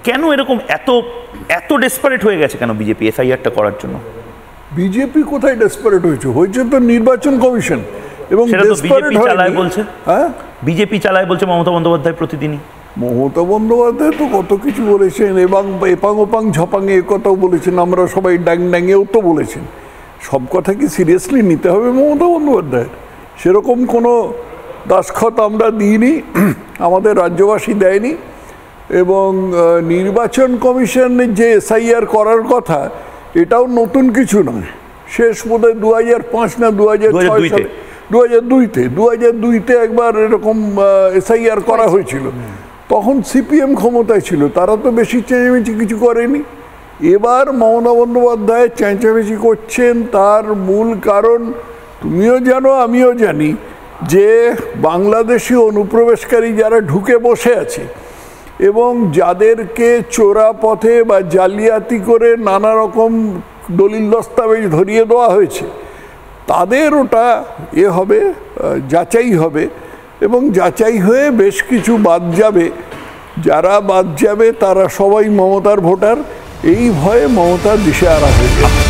কেন এরকম এত এত ডেসপারেট হয়ে গেছে কেন বিজেপি এসআইআরটা করার জন্য? বিজেপি কোথায় ডেসপারেট হয়েছে? হয়েছে তো নির্বাচন কমিশন। এবং বিজেপি চালায় বলছে, হ্যাঁ বিজেপি চালায় বলছে মমতা বন্দ্যোপাধ্যায় প্রতিদিনই। মমতা বন্দ্যোপাধ্যায় তো কত কিছু বলেছেন, এবং এপাং ওপাং ঝপাঙে এ কথাও বলেছেন, আমরা সবাই ড্যাং ড্যাঙেও তো বলেছেন। সব কথা কি সিরিয়াসলি নিতে হবে মমতা বন্দ্যোপাধ্যায়ের? সেরকম কোনো দাসখত আমরা দিইনি, আমাদের রাজ্যবাসী দেয়নি। এবং নির্বাচন কমিশনের যে এসআইআর করার কথা, এটাও নতুন কিছু নয়। শেষ বোধহয় 2005 না 2006 সালে, 2002তে একবার এরকম এসআইআর করা হয়েছিল। তখন সিপিএম ক্ষমতায় ছিল, তারা তো বেশি চেঁচামেচি কিছু করেনি। এবার মমতা বন্দ্যোপাধ্যায় চেঁচামেচি করছেন, তার মূল কারণ তুমিও জানো আমিও জানি, যে বাংলাদেশি অনুপ্রবেশকারী যারা ঢুকে বসে আছে এবং যাদেরকে চোরা পথে বা জালিয়াতি করে নানা রকম দলিল দস্তাবেজ ধরিয়ে দেওয়া হয়েছে, তাদের ওটা হবে, যাচাই হবে, এবং যাচাই হয়ে বেশ কিছু বাদ যাবে। যারা বাদ যাবে তারা সবাই মমতার ভোটার। এই ভয়ে মমতা দিশেহারা হয়ে যাবে।